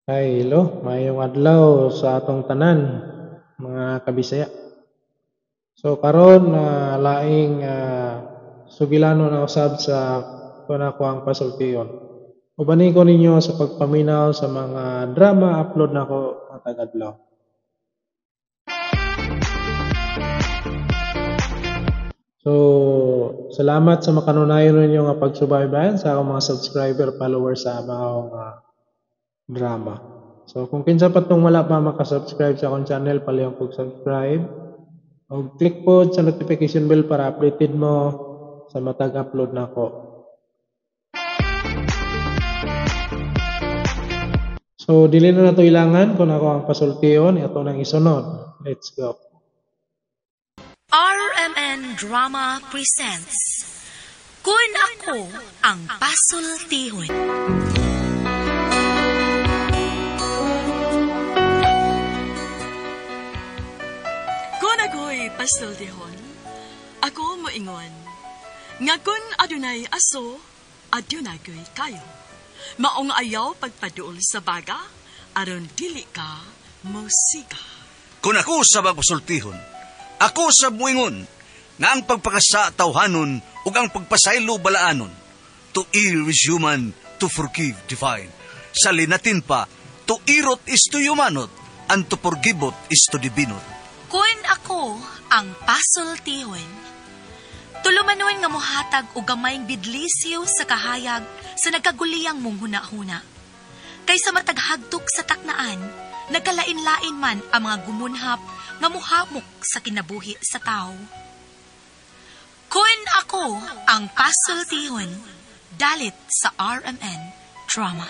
Ay, hello, mayong adlaw sa atong tanan, mga kabisaya. So karon laing sugilano na usab sa kuna ko ang pasultiyon. Ubani ko ninyo sa pagpaminaw sa mga drama upload nako matag adlaw. So, salamat sa makanunayon ninyo nga pagsubaybayan sa akong mga subscriber, followers sa mga drama. So, kung kinsa pa tong wala pa makasubscribe sa akong channel, palihong subscribe. O click po sa notification bell para updated mo sa matag upload nako. So, dili na nato ilangan kung ako ang pasultiyon, ato nang isunod. Let's go. RMN Drama presents Kun Ako Ang Pasultihon. Kun ako'y pasultihon, ako moingon. Nga kun adunay aso, adunay ko'y kayo. Maong ayaw pagpaduol sa baga, aron dili ka musika. Kung ako sa pasultihon, ako sa muingon, nga ang pagpakasa tawhanon ug ang pagpasaylo balaanon. To err is human, to forgive divine. Sa linatin pa, to irot is to humanot, and to forgivot is to divinot. Kun ako ang pasultihon, tulumanon nga mohatag og gamayng bidlisiw sa kahayag sa nagkaguliyang mong huna-huna. Kaysa mataghagtok sa taknaan, nagkalain-lain man ang mga gumunhap nga muhamok sa kinabuhi sa tao. Kun ako ang pasultihon, dalit sa RMN Drama.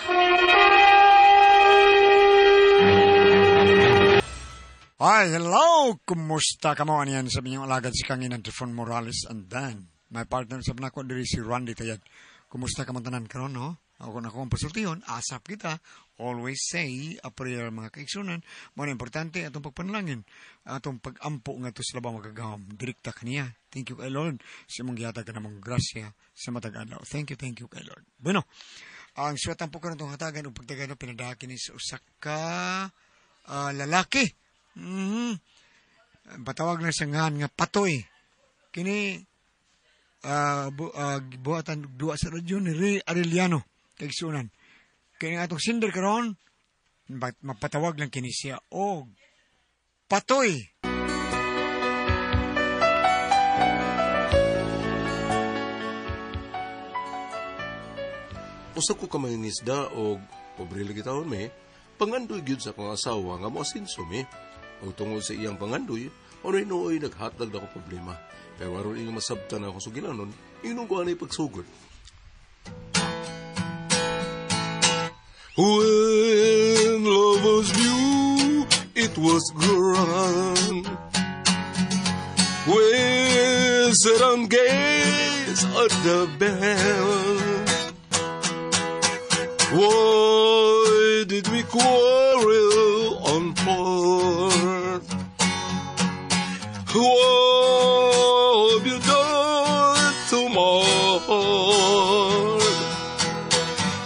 Hi, hello! Kumusta ka mo? Aniyan sa inyong alagad si Kanginan Trifon Morales and Dan. My partner sa panako diri si Randy Tayad. Kumusta ka mo tanan karon, no? Ako na akong pasultihon, asap kita. Always say a prayer, mga kaigsunan. Mga importante, atong pagpanalangin. Atong pag-ampo nga ito sila ba magagawam. Direkta kaniya. Thank you kay Lord. Sa mong gihatag ka namang grasya sa matag-adlaw. Thank you kay Lord. Bueno, ang suwatan po ka na itong hatagan o pagtagano pinadakin ni sa usak ka lalaki. Patawag na sa ngahan nga patoy. Kini buhatan dua sa radyo ni Ray Arellano kaigsunan. Kini atong sinder karon mapatawag lang kini siya og patoy. Usa ko ka mangingisda og pobre lagi taon me, pangandoy gyud sa akong asawa nga moasinso me. O tungod sa iyang pangandoy, onoy nooy naghatag na ko problema. Kaya waron iyong masabtan na ako sugilanon, inong ko anay pagsugod. When love was new, it was grand. We sat and gazed at the band. Why did we quarrel on part? What have you done to my heart?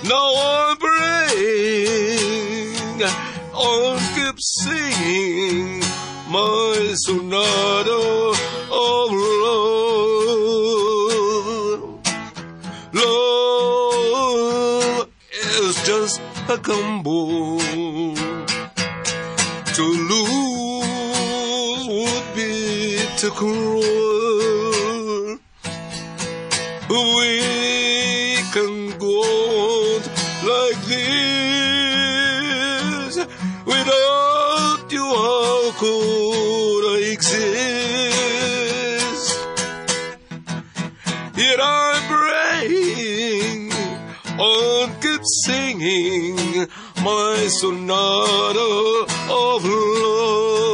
Now I'm praying, I'll keep singing my sonata of love. Love is just a combo. To lose would be too cruel. We can go on like this. Without you, how could I exist? Yet I'm praying on, keep singing my sonata of love.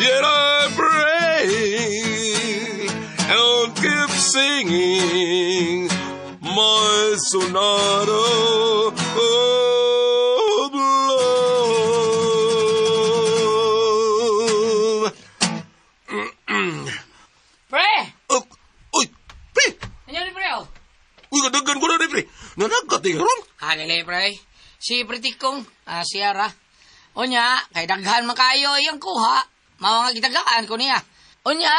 Yet I pray and keep singing my sonata of love. Pre! Uy, pre! Nangyari pre oh? Uy, kadaghan ko na rin, pre. Nanagat eh karon. Halili, pre. Si Pritikong, siya ra. Unya, kay daghan makayo iyang kuha. Mao nga gitagaan ko niya. Unya,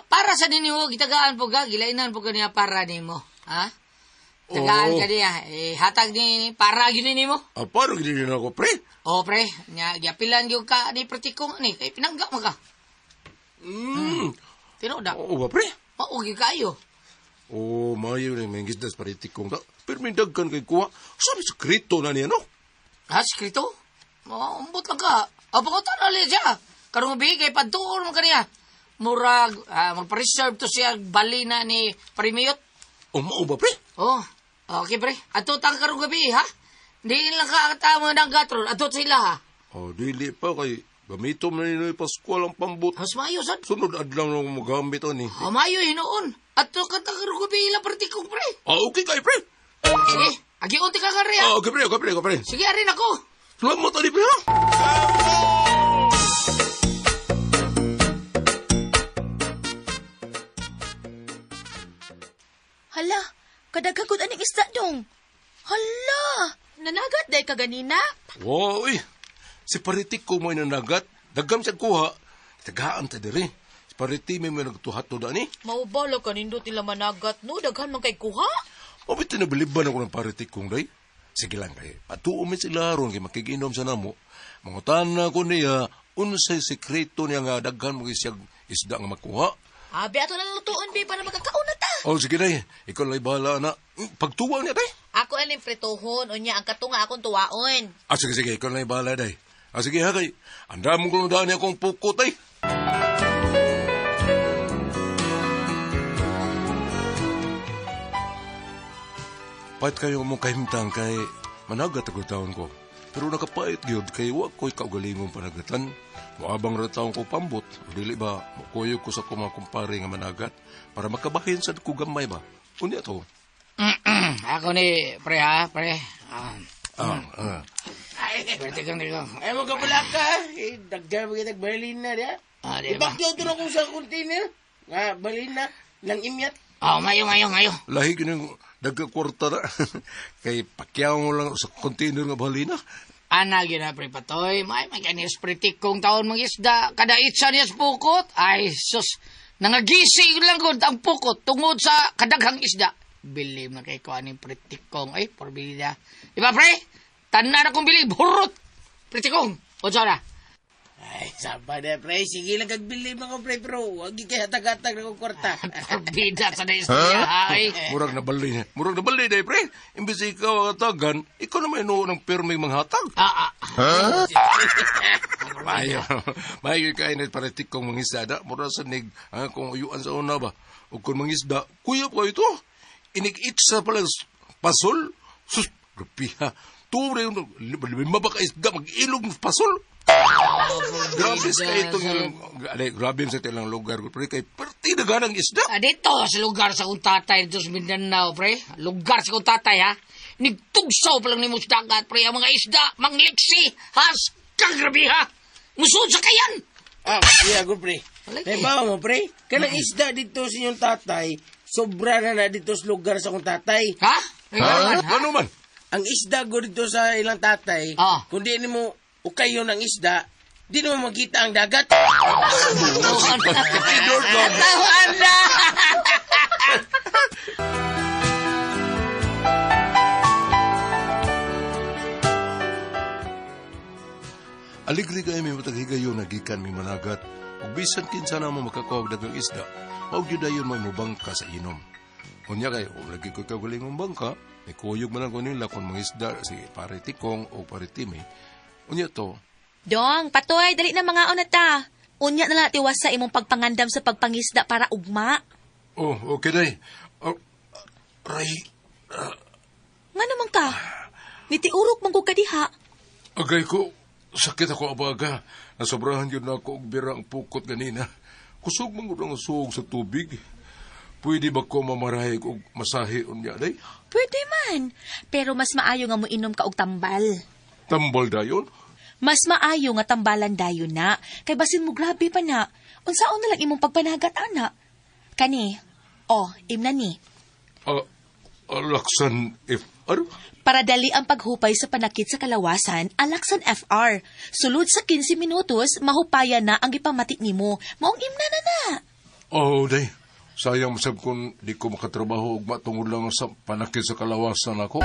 para sa ninyo, gitagaan po ka, gilainan po ka niya para nimo. Ha? Tagaan ka niya. Hatag ni para gini nimo. Para gini na ako, pre. Pre. Nya, giapilan yung ka ni Pritikong ni. Kay pinangga mo ka. Tinoda. Oo ba, pre? Maugi kayo. Mayo na may gisdas Pritikong ka. Pero may dagkan kay kuha. Sabi sekreto na niya, no? Skrito? Umbot lang ka. Pakota na liya siya. Karong bigay, pagtuon mo kaniya. Murag, magpa-reserve to siya balina ni Parimiyot. Mao ba, pre? Okay, pre. Ato tang karong gabi, ha? Hindi lang ka katama ng gatron. Ato sila, ha? Dili pa kay gamito man nino Pasko ang pambut. Mas mayo, sad. Sunod adlaw nang magamit ni. Mayo, hinoon. Ato ka tang karong gabi ilang Pritikong, pre. Okay kay, pre. Sige, agi-unti ka kari, ha? Okay, pre. Sige, arin ako. Salamat tadi, pre, ha? Hala, kadagagod aning isda dong. Hala, nanagat day ka ganina. Wow, si Pariti ko mo nanagat. Dagam siya kuha. Tagaan ta diri. Si Pariti may nagtuhat to dani. Maubalo ka nindo tila managat no, daghan man kay kuha. Mabit na biliban ako ng Pariti kong day. Sige lang kay. Patuo mi sila ron kay makikinom sa namo. Mangutan na ko niya unsay sekreto niya nga daghan mo siyang isda nga makuha. Abi ato na lutuon bi para magkakauna ta. Sige day. Ikaw lang bahala na. Pagtuwa niya day. Ako aning prituhon unya ang katunga akong tuwaon. Sige. Ikaw lang bahala day. Sige ha kay. Anda mo kung daan niya akong pukot day. Pait kayo mo kahimtang kay managat ako taon ko. Pero nakapait gyud kay wa ko'y kaugalingong panagatan. Moabang ra taon ko pambot. O dili ba, makuyo ko sa mga kumpare nga managat para makabahin sa ko gamay ba. Unya to. Ako ni, pre ha, pre. Pwede kang nito. Ay, mo ka pala ka. Dagdar mo kita Berlin na, diya. Ibakyaw to na kung sa container. Berlin na, ng imyat. Mayo. Lahi ganyan nagkakwarta na. Kay pakyaw mo lang sa container nga balina. Ana gina pre patoy, may kanis Pritikong taon mga isda, kada itsa niya sa pukot. Ay, sus, nangagising lang ko ang pukot tungod sa kadaghang isda. Bilim na kay ko aning Pritikong. Ay, porbida. Diba pre? Tanan na kong bilib, hurot! Pritikong, o na? Ay, saba na, pre. Sige lang kagbilim ako, pre, bro. Huwag kay hatag-hatag na kong kwarta. Porbida sa na isda, ay. Murag na bali na, pre. Imbis ikaw ang hatagan, ikaw naman inuo ng pirming mga hatag. Mayo kayo na Pritikong mga isda. Mura sa nig, kung uyuan sa una ba. O kung mga isda, kuya po ito. Inig-itsa pala pasol. Sus, rupiha. Tubre yung mabaka isda, mag-ilog ng pasol. Grabe sa grabe sa tilang lugar ko, pre. Kay perti na ganang isda. Dito, sa lugar sa kong tatay, dito sa Mindanao, pre. Lugar sa kong tatay, ha. Nigtugsaw pa lang ni Musdagat, pre. Ang mga isda, mangliksi, has, kagrabi, ha. Musod sa kayan. Yeah, good, pre. Nabawa mo, pre. Kanang isda dito sa inyong tatay, sobra na dito sa lugar sa kong tatay. Ha? Ano man? Ang isda ko dito sa ilang tatay, kung di mo ukayo ng isda, di naman makita ang dagat. Tawaan na! Aligri kayo may mataghigayon na gikan may managat. Ug bisan kinsa na mo makakawag dagang isda, maug yun dayon may mubangka sa inom. Kunya kayo, kung lagi ko kagaling mong bangka, may kuyog man ako nila kung mga isda, si Paritikong o Paritime. Unya to. Dong, patoy, dali na mga ta. Unya na lang tiwas sa imong pagpangandam sa pagpangisda para ugma. Okay day. Ray. Nga naman ka? Nitiurok mong kong kadiha. Agay ko, sakit ako abaga. Nasobrahan yun na ako og bira ang pukot ganina. Kusog man ko ang suog sa tubig. Pwede ba ko mamarahay og masahe unya day? Pwede man. Pero mas maayo nga mo inom ka og tambal. Tambal dayon? Mas maayo nga tambalan dayon na. Kay basin mo grabe pa na. Unsaon na lang imong pagpanagat, ana. Kani, imna ni. Laksan, if Ano? Para dali ang paghupay sa panakit sa kalawasan, Alaksan FR. Sulod sa 15 minutos, mahupayan na ang ipamati nimo. Maong imna na. Oh, day. Sayang masab kung di ko makatrabaho ug matungod lang sa panakit sa kalawasan ako.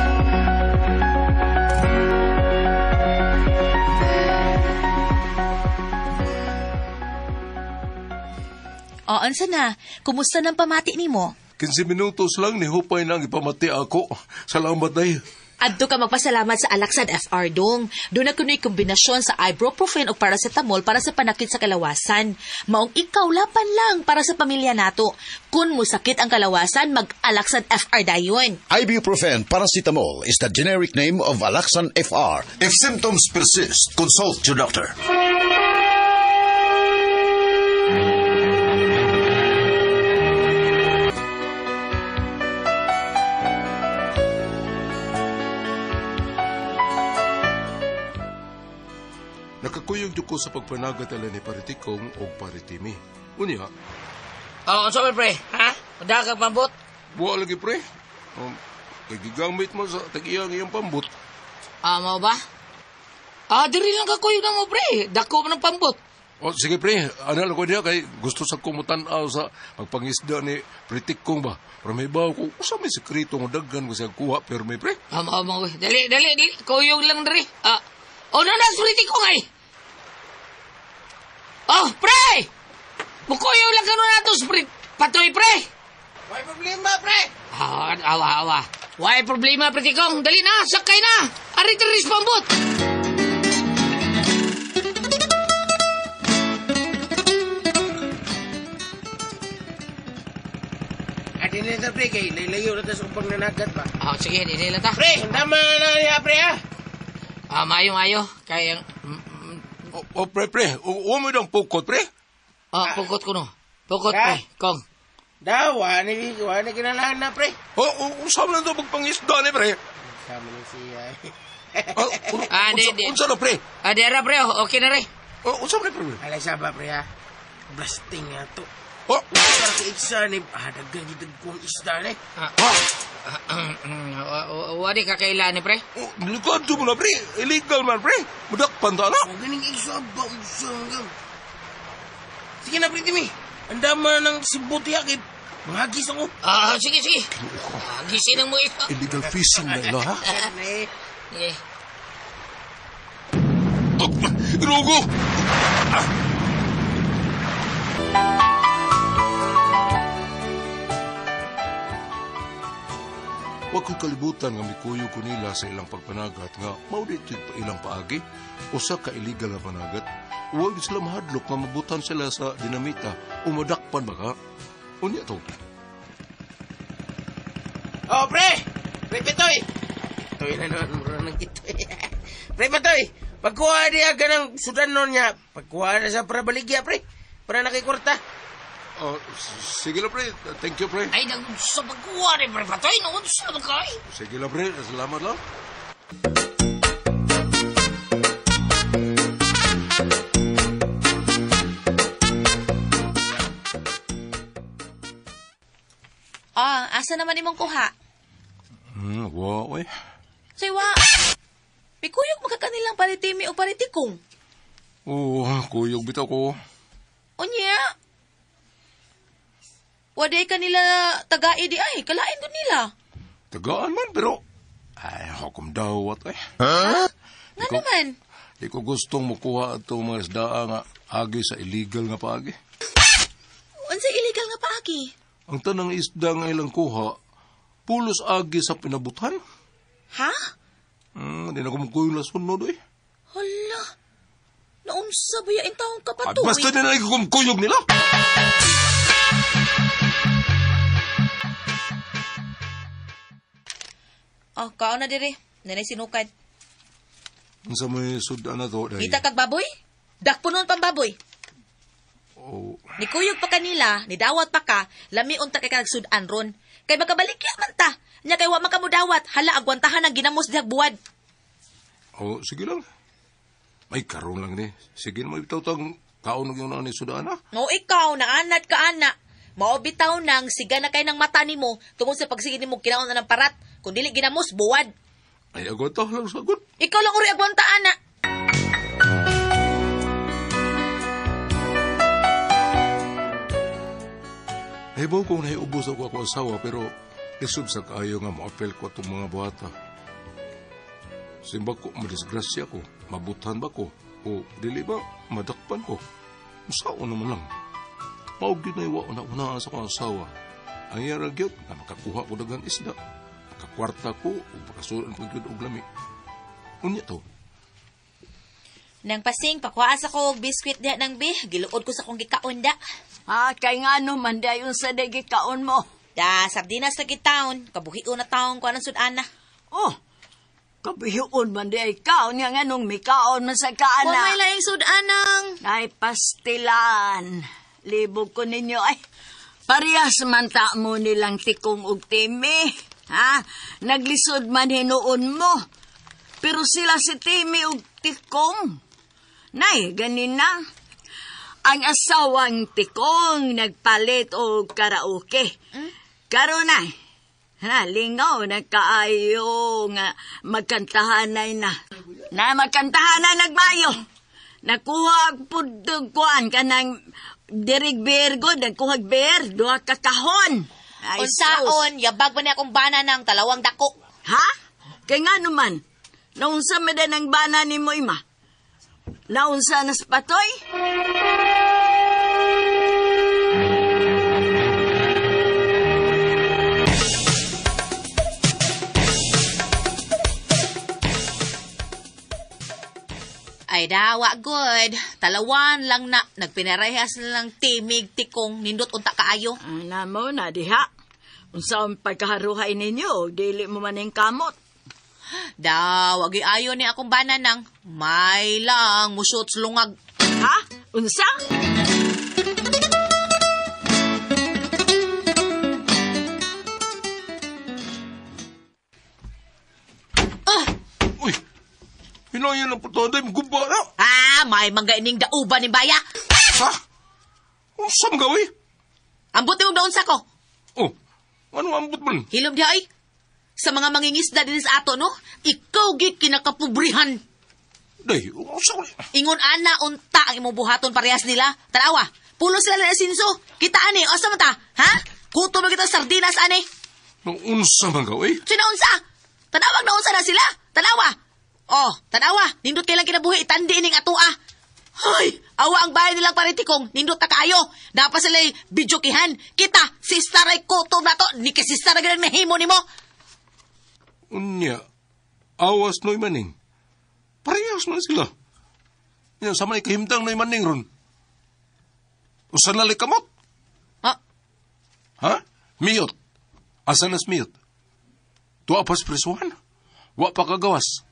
O, ansa na? Kumusta ng pamati nimo? 15 minutos lang ni hupay nang ipamati ako. Salamat, day. Adto ka magpasalamat sa Alaksan FR dong. Doon na kuno'y kombinasyon sa ibuprofen o paracetamol para sa panakit sa kalawasan. Maong ikaw lapan lang para sa pamilya nato. Kung musakit ang kalawasan, mag-Alaksan FR dayon. Ibuprofen paracetamol is the generic name of Alaksan FR. If symptoms persist, consult your doctor. Nakakuyog ko sa pagpanagatala ni Paritikong o Paritimi. Unya, Oh, so pre, ha? Madakag pambot? buwa lagi pre. Kagigamit mo sa tag-iyang iyong pambot. Mao ba? Diri lang kakuyo na mo pre. Dako man ng pambot. O sige pre, ano ko niya kay gusto sa kumutan-aw sa pagpangisda ni Paritikong ba. Pero may baw ko, usa may sekreto ng daggan ko siya kuha, pero may pre. Mao. Dali. Kuyog lang diri. Na suliti ko ngay. Oh, pre! Bukuyo lang ka na ito, sprint. Patoy, pre! May problema, pre! Awa. Why problema, pre tikong? Dali na, sakay na! Ari tiris pambot! Dili na, pre, kay laylayo na sa upang nanagat ba? Sige, dili lang ta. Pre, tama na niya, pre, ha? Mayo. Kaya, Pre, umoy ng pukot, pre. pukot ko no. Pukot, Ah. pre. Kong. Wala kinalahan na, pre. Usama na ito pagpangisda ni pre. Sama na siya. Di. Unsa na pre? Dera, pre. Okay na, re. Usama na pre. Alay saba, pre, ha? Blasting nga to. Oh, Para sa iksa ni, daggan yung dagkong isda, ne? Wadi ka kailan, pre. likod mo na pre. Illegal man pre. Mudakpan ta na. Ang ganing iksa ba, usang. Sige na, pre, Timi. Ang dama ng sibuti, ha? Mahagis ako. Sige. Gisin ang mo ito. Illegal fishing na ilo ha. Sige. Irugo! Huwag ko'y kalibutan nga mikuyo ko nila sa ilang pagpanagat nga maudit yung ilang paagi o sa ka-illegal na panagat. Huwag sila mahadlok nga mabutan sila sa dinamita o madakpan ba ka? Unya to. Oh, pre! Pre, Petoy! Petoy na naman, mura ng ito. Pre, Petoy! Pagkuha niya ganang sudanon niya, pagkuha na sa parabaligya, pre. Para nakikurta. Sige lang pre. Thank you pre. Ay, sa pagkuha rin, pre. Patoy, noon sa magkay. Sige lang pre. Salamat lang. Asa naman imong kuha? Wow eh. Saywa, pikuyog magkakanilang paritimi o paritikong. Kuyog bitaw ko. Unya, waday kanila tagai di ay, kalain ko nila. Tagaan man pero, hukom dawat eh. Nga naman. Di ko gustong makuha ito mga isdaa nga agi sa illegal nga paagi. Unsa illegal nga paagi? Ang tanang isda nga ilang kuha, pulos agi sa pinabutan. Ha? Di na kumukuyo na sunod eh. Hala, naunsa ba yung taong kapatoy? Basta nila kumukuyog nila. Kao na diri. Nanay sinukad. Ang sa may sudan na to, day. Kita kag baboy? Dakpunon pang baboy. Nikuyog pa kanila, nidawat pa ka, lami unta kay kagsudan ron. Kay makabalikya man ta. Nya kay wa man ka mo dawat, hala agwantahan ang ginamos dihag buwad. Sige lang. Ay, karon lang ni. Sige na, may bitaw tang kaunog yung nani sudan ha. No, ikaw, naanat ka ana. Mao bitaw nang siga na kay ng mata nimo tungod sa pagsige nimo kinaon na ng parat. Kung dili ginamos buwad. Ay, agwanta lang sagot. Ikaw lang uri agwantaan na. Nahibaw kong nahiubos ako asawa pero lisod sa kaayo nga mo-apel ko itong mga buhata. Simba ko, madisgrasya ko, mabutan ba ko, o dili ba, madakpan ko. Sao naman lang. Maog yun na iwa una sa kong asawa. Ang yaragyot na makakuha ko dagang isda. Makakwarta ko o makasuran ko yun og lami. Unya to. Nang pasing, pakuhaan sa ko biskwit diha ng giluod ko sa kong gikaon da. Kay nga no, mandayon sa dagikaon mo. Da, sardinas na gitaon, kabuhion na taong ko anong sudana. Oh, kabihiyon man di ay kaon nga nung mikaon man sa kaana. Huwag may laing sudanang. Ay, pastilan. Libog ko ninyo ay. Parehas man ta mo nilang tikong ug timi. Ha? Naglisod man hinuon mo. Pero sila si timi ug tikong. Nay, ganina. Ang asawang tikong nagpalit og karaoke. Karon na, lingaw na kaayo nga magkantahanay na. Na magkantahanay nagmayo. Nakuha pudugkuan ka ng dirig bergo, nagkuha ber, duha ka kahon. Unsaon, yabag ba niya akong bana ng talawang dako? Ha? Kaya nga naman, naunsa mada ng bana ni mo ima? Naunsa na sa patoy? Ay dawa, good. Talawan lang na. Nagpinarehas na lang timig, tikong, nindot unta kaayo. Ana mo na, diha. Unsa ang pagkaharuhay ninyo, dili mo man yung kamot. Wag ayo ni akong bana ng may lang musot lungag. Ha? Unsa? Uy, hinayan ang patoday, magumba na. May mga ining dauban ni Baya. Ha? Saan gawi? Ambot yung daon sa ko. Oh, ano ambot man? Hilom di ay. Sa mga mangingisda din sa ato, no? Ikaw git kinakapubrihan. Day, saan? Ingon ana unta ang imong buhaton parehas nila. Tanawa, pulo sila na sinso. Kita ani, asa man ta? Ha? Kuto mo kita sardinas ani. Nung unsa man gawi? Sino unsa? Tanawag na unsa na sila. Tanawa. Oh, tanawa, nindot kailang kinabuhi itandi ning atua. Hoy, awa ang bahay nilang paritikong, nindot na kayo. Dapat sila'y bidyokihan. Kita, sister ay kuto na to. Ni ka sister na ganun mahimo ni mo. Unya, awas no'y maning. Parehas man sila. Yan, sa may kahimtang no'y maning ron. Usan na kamot? Ha? Ha? Miyot. Asan nas miyot? Tuwa pas presuhan. Wa pa kagawas.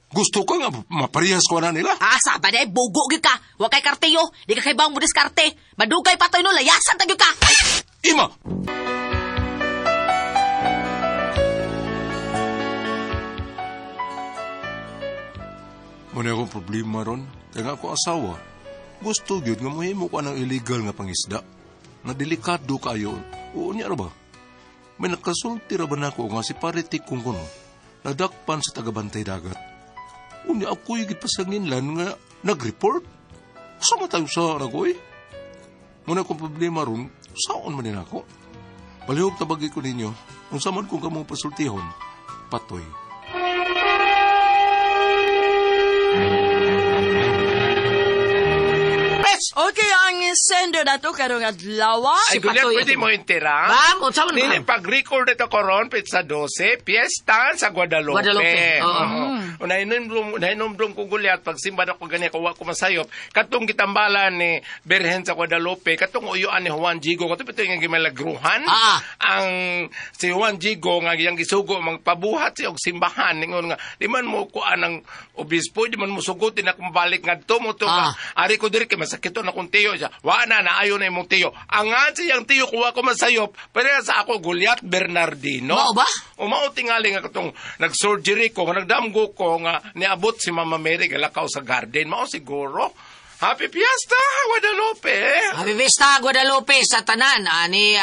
Gusto ko nga maparehas ko na nila. Asa ba na bugo gid ka? Wa kay karteyo. Di ka kay bang mo diskarte. Madugay pa to no, layasan tagyo ka. Ima! Muna akong problema ron. Kaya nga ako asawa. Gusto yun nga mahimo ka ng illegal nga pangisda. Na delikado kayo. Oo niya ba? May nakasulti ra ba na ako nga si paritik kong kuno. Nadakpan sa tagabantay dagat. Unya ako'y gipasanginlan nga nag-report. Sama tayo sa nagoy. Muna akong problema ron, saan man din ako? Palihog tabagi ko ninyo, kung saman kong kamong pasultihon, patoy. Okay, ang sender na to karong adlaw. Ay, gulat, pwede mo intera? Ma'am, unsa man Nini, ma'am? pag-record ito koron, pizza 12, piyesta sa Guadalupe. Guadalupe, oo. Nainomdom ko gulyat, pag simba na ko ganyan, kuha ko masayop. Katong gitambalan ni Birhen sa Guadalupe, katong uyuan ni Juan Gigo, katong ito yung gimalagruhan. Ang si Juan Gigo, nga yung gisugo, magpabuhat siya og simbahan. Ningon nga, di man mo kuha ng obispo, di man mo sugutin na kumbalik nga tumuto. Ari ko diri kay masakit na kung tiyo siya. Wana na ayaw na imong tiyo. Ang nga siyang tiyo kuha ko masayop, pero sa ako Goliath Bernardino. Mao ba? Umao tingali nga katong nag-surgery ko, nga nagdamgo ko nga niabot si Mama Mary galakaw sa garden. Mao siguro. Happy Fiesta, Guadalupe. Happy Fiesta, Guadalupe, sa tanan. Ani,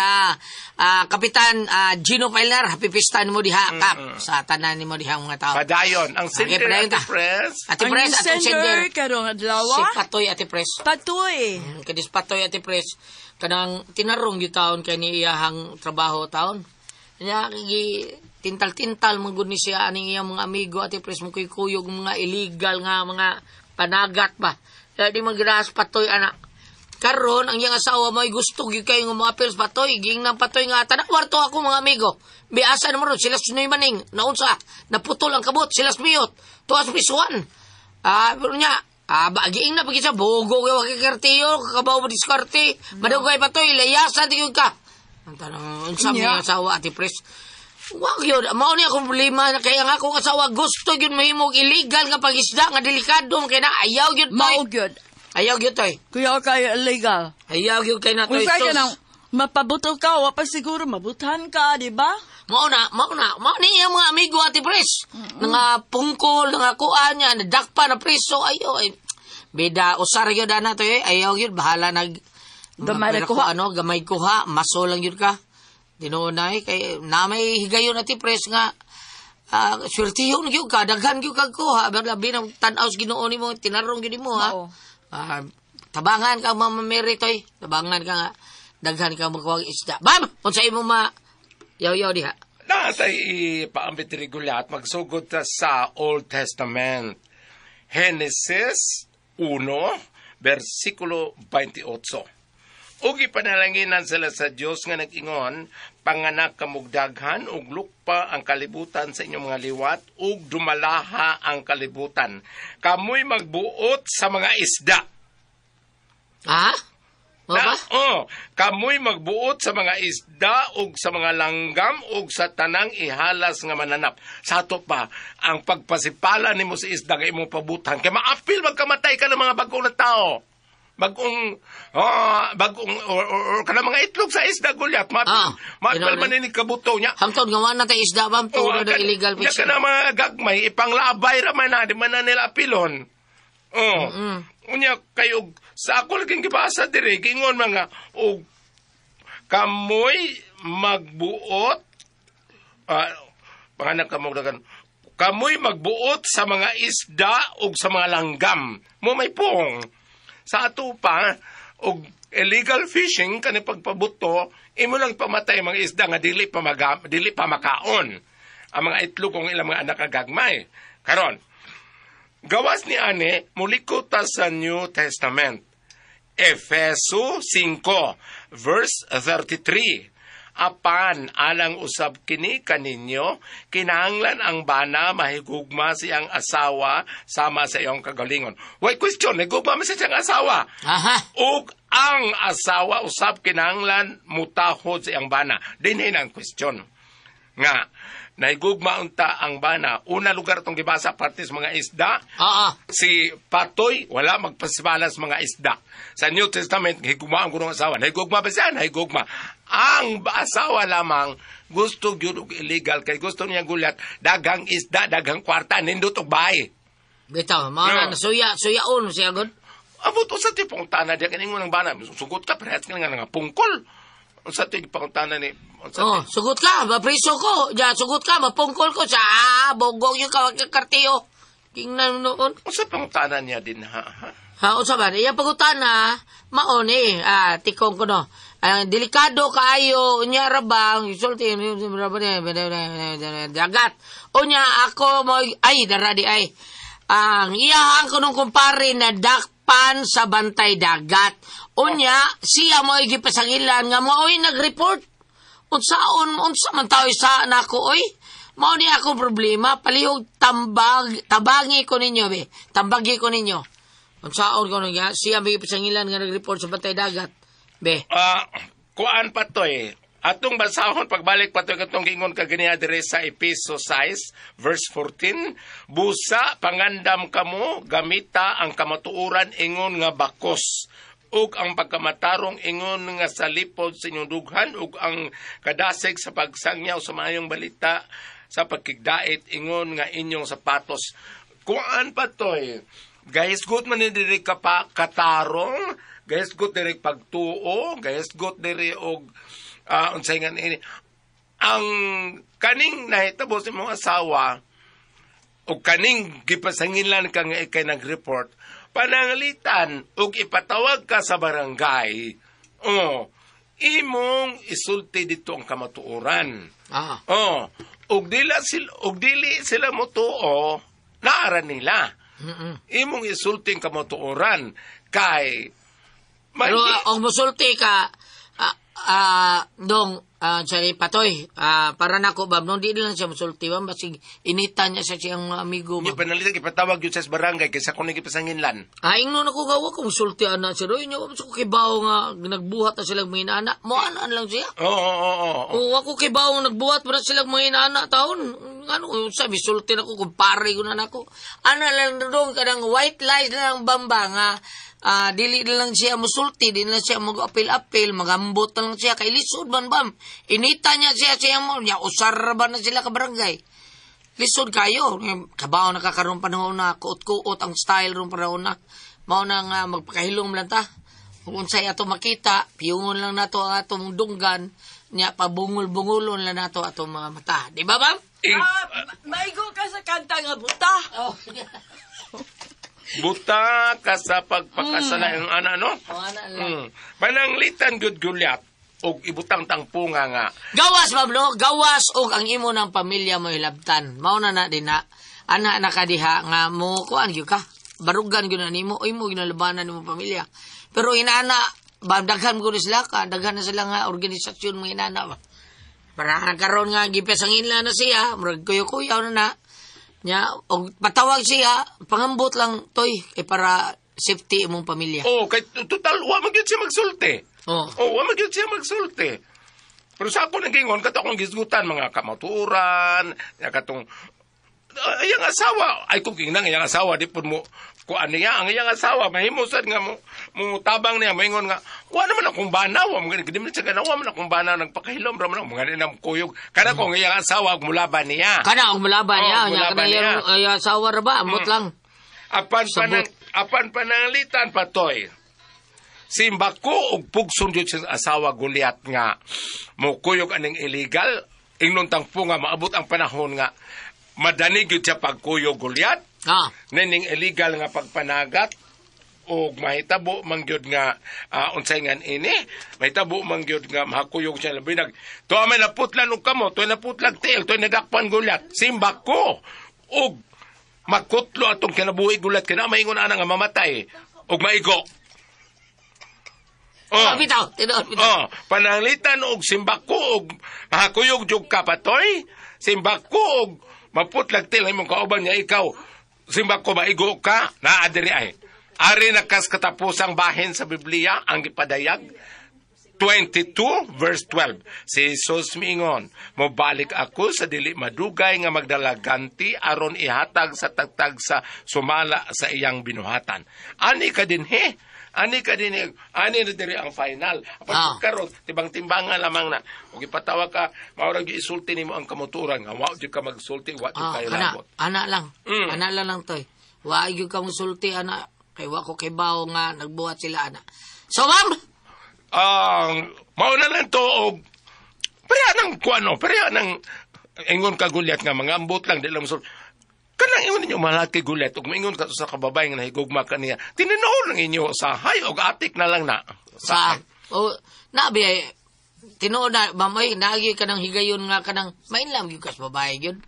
Kapitan Gino Pailar, happy Fiesta mo diha, Kap. Sa tanan ni mo diha mga tao. Padayon, ang sender, Ate Pres. Ate Pres, atong sender. Karong adlaw. Si Patoy, Ate Pres. Patoy. Kadis Patoy, Ate Pres. Kanang tinarong yung taon kay ni iyahang trabaho taon. Kanya, tintal-tintal magud ni siya aning iyang mga amigo, Ate Pres, mga kuyog, mga illegal nga, mga panagat ba. Kaya di magras Patoy, anak. Karon ang iyang asawa may gusto gyud kayo nga mga pils Patoy, ging nang Patoy nga tanak kwarto ako mga amigo. Biasa naman ron sila sunoy maning naunsa, naputol ang kabot sila smiyot. Tuas pisuan. Pero nya, giing na pagi sa bogo kay wakikartiyo, kabaw mo diskarte. Madugay Patoy, layasan tigod ka. Ang tanong unsa may asawa Ate Pres. Wag yun, mao ni akong problema kaya nga akong asawa gusto yun mahimog illegal nga pagisda nga delikado kay na ayaw yun toy. Mao gyud. Ayaw yun toy. Kuya kay illegal. Ayaw yun kay na toy. Kung sa'yo nang mapabuto ka, wa pa siguro mabutan ka, di ba? Mao ni yung mga amigo Ate Pres. Nga pungkol, nga kuan niya, nadakpa na preso, ayaw. Bida, usar yun na toy, ayaw yun, bahala gamay kuha. Gamay kuha, maso lang yun ka. Dinunay kay na may higayon Ate Pres nga swertihon gyud ka daghan gyud kag kuha labi nang tan-aw Ginoo nimo tinarong gyud nimo ha. Tabangan ka mamameri toy tabangan ka nga daghan ka magkuwag isda. Bam unsa imo ma yaw diha. Nasa ipaambit regulat magsugod ta sa Old Testament. Genesis 1 versikulo 28. Ugi panalanginan sila sa Dios nga nag-ingon, panganak kamugdaghan ug lukpa ang kalibutan sa inyong mga liwat ug dumalaha ang kalibutan. Kamoy magbuot sa mga isda. Ha? Kamoy magbuot sa mga isda ug sa mga langgam ug sa tanang ihalas nga mananap. Sa ato pa, ang pagpasipala nimo sa isda nga imong pabutan kay maapil magkamatay ka ng mga bagong na tao. Bagong kana mga itlog sa isda Goliath mapil man ni kabuto niya hamtod nga wala tay isda bam to na illegal fish kana mga gagmay ipanglabay ra man di man nila apilon unya kayo sa ako laging gibasa dire gingon mga kamoy magbuot panganak kamugdagan kamoy magbuot sa mga isda ug sa mga langgam mo may pong sa ato pa, og illegal fishing, kani pagpabuto, imo lang pamatay mga isda nga dili pa makaon. Ang mga itlog kong ilang mga anak agagmay. Karon, gawas ni ane, mulikot ta sa New Testament. Efeso 5, verse 33. Apan alang usab kini kaninyo, kinahanglan ang bana mahigugma siyang asawa sama sa iyong kagalingon. Why question, nahigugma sa siyang asawa. Ug ang asawa usab kinahanglan mutahod sa iyang bana. Dinhin ang question. Nga, nahigugma unta ang bana. Una lugar itong gibasa parte sa mga isda. Si Patoy, wala magpasibalas mga isda. Sa New Testament, higugma ang gunong asawa. Nahigugma ba siya? Nahigugma. Ang asawa lamang gusto gyud og illegal kay gusto niya gulat daghang isda daghang kwarta nindot og bahay. Bitaw, mga suyaon siya gud. Abot sa tipong tana diya kaning ng bana sugot ka perhaps nga nga pungkol. Unsa ti pangutana ni sugot ka mapriso ko. Ja sugot ka mapungkol ko sa bogog yung kartiyo. Tingnan noon. Unsa pangutana niya din ha? Unsa ba? Iya pangutana maon tikong ko no. Delikado kaayo unya rabang isulti dagat unya ako mo ay daradi ay ang iyahang kunong kumpare na dakpan sa bantay dagat unya siya mo gipasangilan nga mo nag-report unsa man tawo sa nako oy mao ni ako problema palihog tabangi ko ninyo be tambagi ko ninyo unsaon ko niya siya may gipasangilan nga nag-report sa bantay dagat be. Kuan Patoy. Atong basahon pagbalik Patoy katong gingon kaganiya dire sa Efeso 6 verse 14, busa pangandam kamo gamita ang kamatuoran ingon nga bakos ug ang pagkamatarong ingon nga salipod sa inyong dughan ug ang kadasig sa pagsangyaw sa maayong balita sa pagkigdait ingon nga inyong sapatos. Kuan Patoy. Gahisgot man ni diri ka pa katarong, gahisgot diri pagtuo, gahisgot diri og unsay nga ini. Ang kaning nahitabo sa imong asawa o kaning gipasangilan ka nga ikay nag-report, panangalitan og ipatawag ka sa barangay. Imong isulti dito ang kamatuoran. Og dili sila motuo, naara nila. Imong isulti ang kamatuoran kay pero ang musulti ka dong sorry Patoy, para nako bab nung di lang siya musulti bam basig inita niya sa siyang amigo bab. Ni panalitan ipatawag yun sa barangay kaysa kung nagipasanginlan. Ingno na ko gawa kung musulti ana si Roy niya ko kibaw nga nagbuhat na silang mga inana mo anan lang siya. Oo. Ako kibaw nagbuhat para silang mga inana taon ano sabi sulti nako kumpare ko na nako. Ana lang dong kadang white lies lang bamba nga dili na lang siya musulti, di na siya mag-apil-apil, magambot na lang siya kay lisod man bam. Inita niya siya mo, niya usar ba na sila ka barangay. Lisod kayo, kabaw nakakaroon panahon na kuot-kuot ang style ron panahon na. Mao na nga magpakahilom lang ta. Kung unsay ato makita, piyungon lang nato ang atong dunggan, niya pabungol-bungolon lang nato atong mga mata. Di ba bam? Maigo ka sa kanta nga buta. Buta ka sa pagpakasala ng ana, no? Pananglitan gyud gulyat og ibutang tangpunga nga. Gawas bablo, gawas og ang imo ng pamilya mo hilabtan. Mao na din na ana nakadiha nga mo kuan gyud ka. Barugan gyud na nimo, imo ginalabanan nimo pamilya. Pero inana daghan ko sila ka, daghan na sila nga organisasyon mga inana ba. Para nagkaroon nga gipesangin na siya, murag kuyo-kuyaw na. Nya og patawag siya, pangambot lang toy para safety imong pamilya. Kay total wa man gyud siya magsulti. Wa man gyud siya magsulti. Pero sa ako nagingon kato akong gisgutan mga kamaturan, katong iyang asawa, ay kung kinang iyang asawa, di po mo, kuan niya, ang iyang asawa, mahimusan nga mo tabang niya, maingon nga, wala naman akong banaw, ginimin siya ganawa man akong banaw, nagpakahilom, raman akong mga ninang kuyog, kada kong iyang asawa, mulaban niya. Kada kong mulaban niya, kada iyang asawa raba, amot lang. Apan pananglitan Patoy, simba ko, og pugson yun sa asawa Gulyat nga, mo kuyog aning illegal, ingnontang po nga, maabot ang panahon nga, madanig yun siya pagkuyo Gulyat, nening illegal nga pagpanagat, o mahitabo mangyod nga unsay nga ini, mahitabo mangyod nga mahakuyog siya labinag. To may naputlan og kamo, to naputlag tail, to nadakpan Gulyat, simbak ko, og makutlo atong kinabuhi Gulyat, kina maingon ana nga mamatay, og maigo. Bitaw. Pananglitan og simbak ko, og mahakuyog jug ka Patoy, simbak ko og maputlag til imong kauban niya ikaw. Simbak ko maigo ka, naadiri ay. Ari nakas katapusang bahin sa Biblia, ang gipadayag, 22 verse 12. Si Jesus miingon, mobalik ako sa dili madugay nga magdalaganti aron ihatag sa tagtag sa sumala sa iyang binuhatan. Ani ka din ani na diri ang final. Apag karon timbang-timbangan lamang na. Ug ipatawag ka, maurag isulti nimo ang kamoturan nga wa jud ka magsulti, wa jud kay labot. Ana lang. Ana lang toy. Wa jud ka magsulti ana. Kay wa ko kay bawo nga nagbuhat sila ana. So ma'am, mauna lang to og pareha nang kuano, pareha nang ingon ka Gulyat nga mga ambot lang di lang sulti. Kanang ingon ninyo malaki Gulyat, ug maingon ka sa kababay nga nahigugma ka niya. Tininood lang inyo sa hay og atik na lang na. Nabi tinuod na, mamay, naagi ka ng higayon nga ka ng, mainlam yung kas babae yun.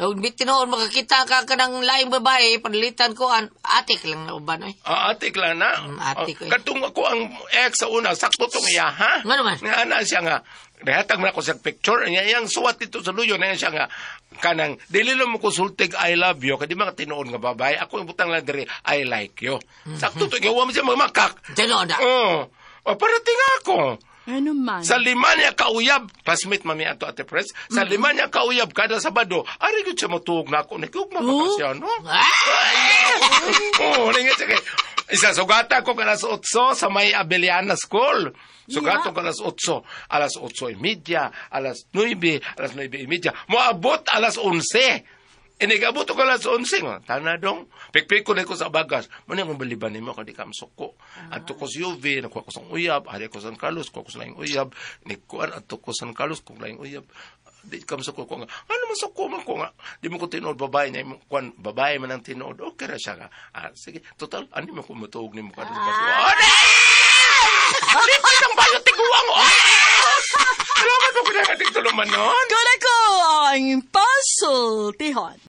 Tinuod, makakita ka ka ng laing babae, panlitan ko, atik lang na uban. Atik lang na? Atik. Katong ako ang ex sa una, sakto tong iya, ha? Nga naman? Nga na siya nga, rehatag mo na ako sa picture, yang suwat dito sa luyo, na siya nga, kanang, dili lang mo konsultig I love you, kadi mga tinuod nga babae, ako yung butang lang diri, I like you. Sakto to, gawa mo siya mamakak. Tinuod na? Parating ako. Ano man? Sa 5 niya kauyab, classmate mami ato Ate Pres, sa 5 niya kauyab kada Sabado, ari gud siya matug na ako, nagugma pa siya, no? Ringa siya kay, isa, sugata ko kalas 8 sa may Abeliana School. Sugato kalas 8, alas 8:30, alas 9:30. Moabot alas 11. Inigabot ko alas 11 nga. Tana dong. Pikpik ko na ko sa bagas. Muna yung baliban mo kung di ka masuko. At ko sa UV, nakuha ko sa uyab. Hari ko sa Carlos, kuha ko sa laing uyab. Nikuan at ko sa Carlos, kung laing uyab. Di ka masuko ko nga. Ano masuko man ko nga? Di mo ko tinood babae niya. Kuan, babae man ang tinood. Okay ra siya ka. Sige, total, ano mo kumatuog ni mo ka. Halipay ng bayo, tiguang mo! Salamat mo ko na kating tuluman nun. Kuna ko ang puzzle, Tihon.